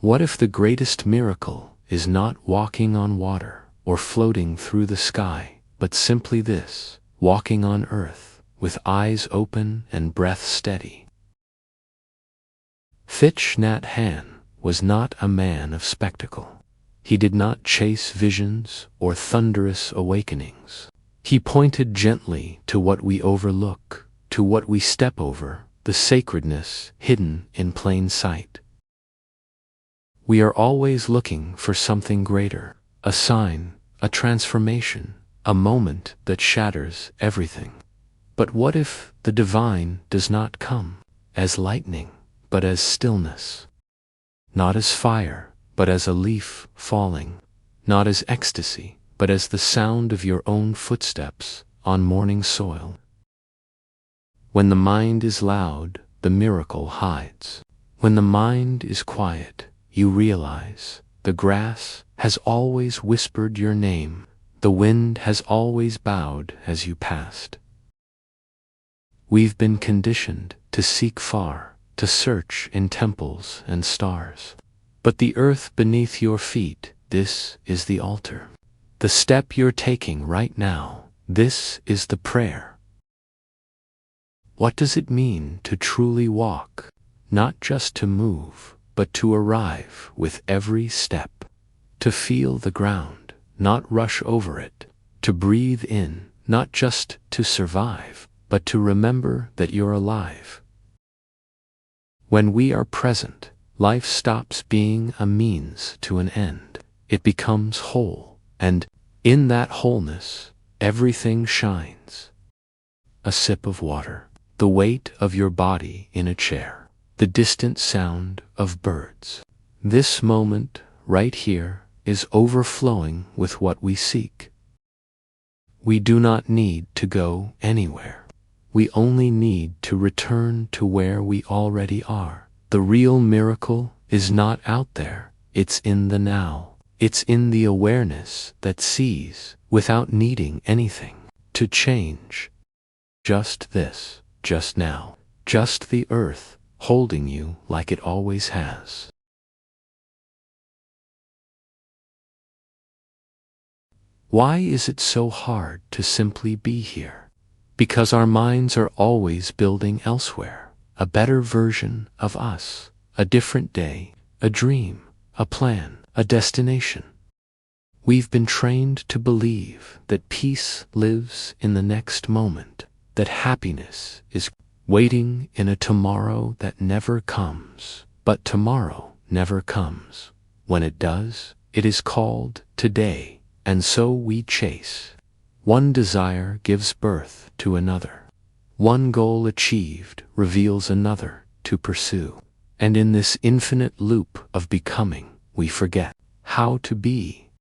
What if the greatest miracle is not walking on water or floating through the sky, but simply this, walking on earth, with eyes open and breath steady? Thich Nhat Hanh was not a man of spectacle. He did not chase visions or thunderous awakenings. He pointed gently to what we overlook, to what we step over, the sacredness hidden in plain sight. We are always looking for something greater, a sign, a transformation, a moment that shatters everything. But what if the divine does not come as lightning, but as stillness? Not as fire, but as a leaf falling. Not as ecstasy, but as the sound of your own footsteps on morning soil. When the mind is loud, the miracle hides. When the mind is quiet, you realize the grass has always whispered your name, the wind has always bowed as you passed. We've been conditioned to seek far, to search in temples and stars. But the earth beneath your feet, this is the altar. The step you're taking right now, this is the prayer. What does it mean to truly walk? Not just to move, but to arrive with every step. To feel the ground, not rush over it. To breathe in, not just to survive, but to remember that you're alive. When we are present, life stops being a means to an end. It becomes whole, and in that wholeness, everything shines. A sip of water, the weight of your body in a chair, the distant sound of birds. This moment, right here, is overflowing with what we seek. We do not need to go anywhere. We only need to return to where we already are. The real miracle is not out there, it's in the now. It's in the awareness that sees without needing anything to change. Just this, just now, just the earth holding you like it always has. Why is it so hard to simply be here? Because our minds are always building elsewhere, a better version of us, a different day, a dream, a plan, a destination. We've been trained to believe that peace lives in the next moment, that happiness is waiting in a tomorrow that never comes. But tomorrow never comes. When it does, it is called today, and so we chase. One desire gives birth to another. One goal achieved reveals another to pursue. And in this infinite loop of becoming, we forget how to be.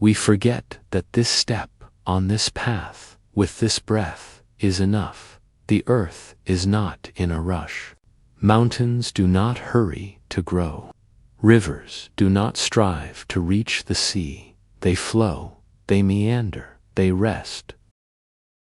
We forget that this step on this path, with this breath, is enough. The earth is not in a rush. Mountains do not hurry to grow. Rivers do not strive to reach the sea. They flow, they meander, they rest.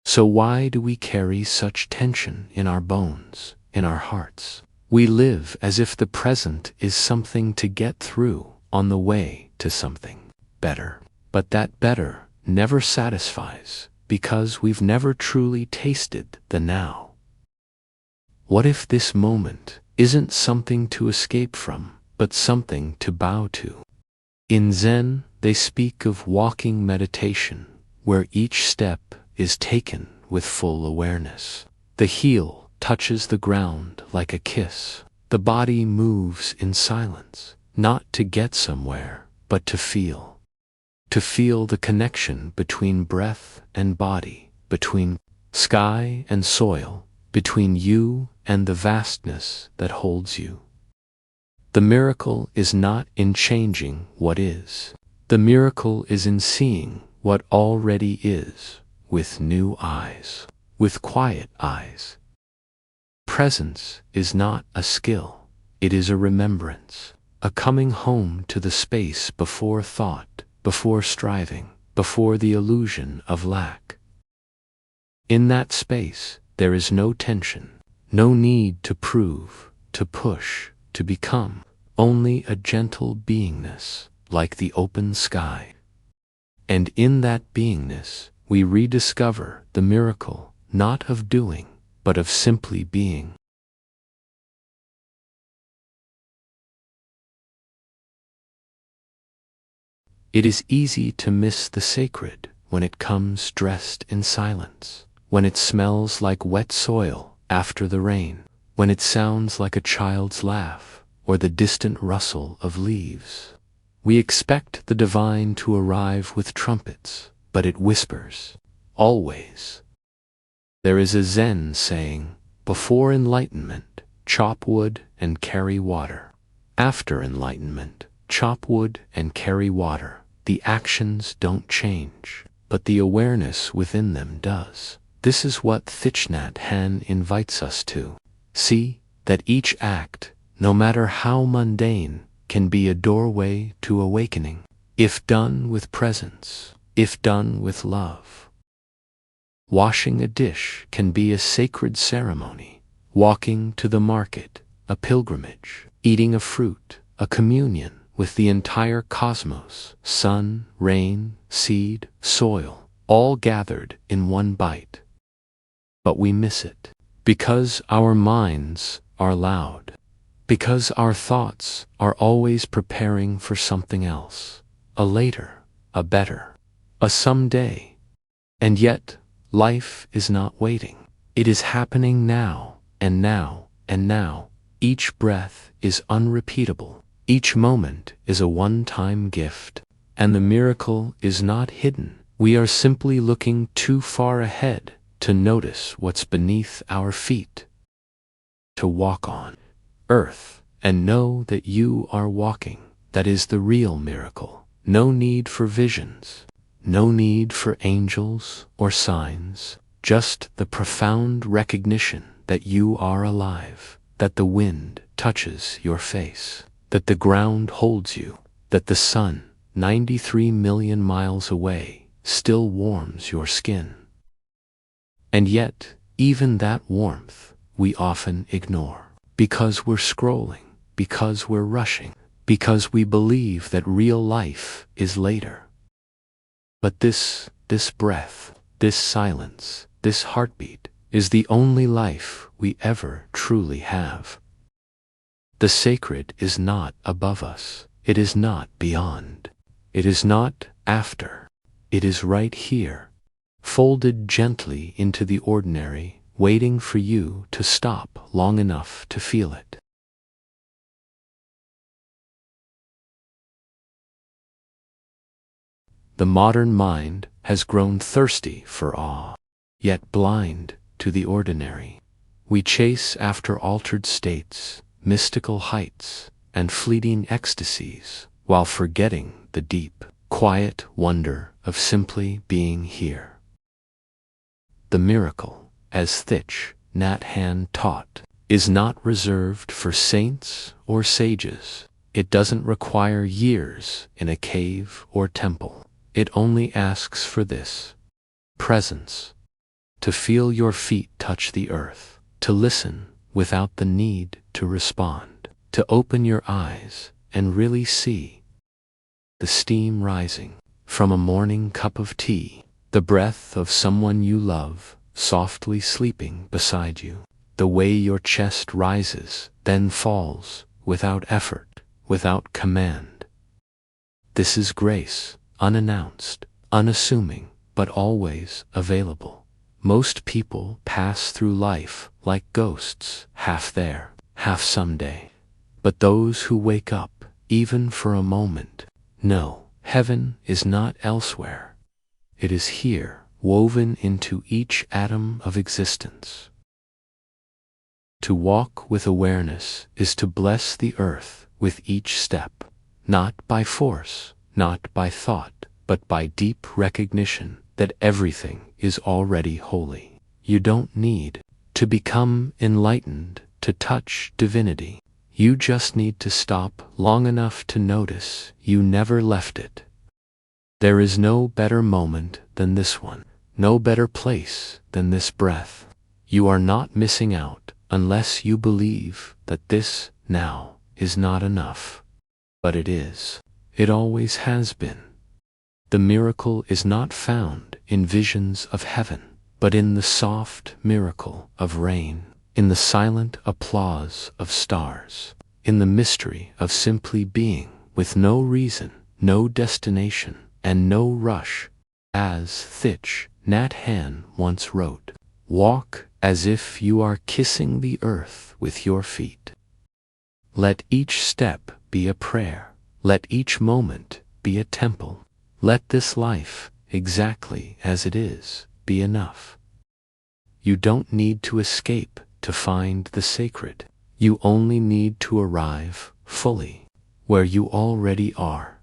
So why do we carry such tension in our bones, in our hearts? We live as if the present is something to get through on the way to something better. But that better never satisfies because we've never truly tasted the now. What if this moment isn't something to escape from, but something to bow to? In Zen, they speak of walking meditation, where each step is taken with full awareness. The heel touches the ground like a kiss. The body moves in silence, not to get somewhere, but to feel. To feel the connection between breath and body, between sky and soil, between you and the vastness that holds you. The miracle is not in changing what is. The miracle is in seeing what already is, with new eyes, with quiet eyes. Presence is not a skill, it is a remembrance, a coming home to the space before thought, before striving, before the illusion of lack. In that space, there is no tension, no need to prove, to push, to become. only a gentle beingness like the open sky. And in that beingness, we rediscover the miracle not of doing, but of simply being. It is easy to miss the sacred when it comes dressed in silence, when it smells like wet soil after the rain, when it sounds like a child's laugh or the distant rustle of leaves. We expect the divine to arrive with trumpets, but it whispers, always. There is a Zen saying, before enlightenment, chop wood and carry water. After enlightenment, chop wood and carry water. The actions don't change, but the awareness within them does. This is what Thich Nhat Hanh invites us to. See that each act, no matter how mundane, can be a doorway to awakening, if done with presence, if done with love. Washing a dish can be a sacred ceremony. Walking to the market, a pilgrimage. Eating a fruit, a communion with the entire cosmos, sun, rain, seed, soil, all gathered in one bite. But we miss it, because our minds are loud, because our thoughts are always preparing for something else, a later, a better, a someday. And yet, life is not waiting. It is happening now, and now, and now. Each breath is unrepeatable. Each moment is a one-time gift, and the miracle is not hidden. We are simply looking too far ahead to notice what's beneath our feet. To walk on earth and know that you are walking, that is the real miracle. No need for visions, no need for angels or signs, just the profound recognition that you are alive, that the wind touches your face, that the ground holds you, that the sun, 93 million miles away, still warms your skin. And yet, even that warmth we often ignore, because we're scrolling, because we're rushing, because we believe that real life is later. But this breath, this silence, this heartbeat, is the only life we ever truly have. The sacred is not above us. It is not beyond. It is not after. It is right here, folded gently into the ordinary, waiting for you to stop long enough to feel it. The modern mind has grown thirsty for awe, yet blind to the ordinary. We chase after altered states, mystical heights, and fleeting ecstasies, while forgetting the deep, quiet wonder of simply being here. The miracle, as Thich Nhat Hanh taught, is not reserved for saints or sages. It doesn't require years in a cave or temple. It only asks for this: presence, to feel your feet touch the earth, to listen without the need to respond, to open your eyes and really see the steam rising from a morning cup of tea, the breath of someone you love softly sleeping beside you, the way your chest rises, then falls, without effort, without command. This is grace, unannounced, unassuming, but always available. Most people pass through life like ghosts, half there, half someday. But those who wake up, even for a moment, know heaven is not elsewhere. It is here, woven into each atom of existence. To walk with awareness is to bless the earth with each step, not by force, not by thought, but by deep recognition that everything is already holy. You don't need to become enlightened to touch divinity. You just need to stop long enough to notice you never left it. There is no better moment than this one, no better place than this breath. You are not missing out unless you believe that this now is not enough. But it is. It always has been. The miracle is not found in visions of heaven, but in the soft miracle of rain, in the silent applause of stars, in the mystery of simply being, with no reason, no destination, and no rush. As Thich Nhat Hanh once wrote, "Walk as if you are kissing the earth with your feet. Let each step be a prayer. Let each moment be a temple. Let this life, exactly as it is, be enough." You don't need to escape to find the sacred. You only need to arrive fully where you already are.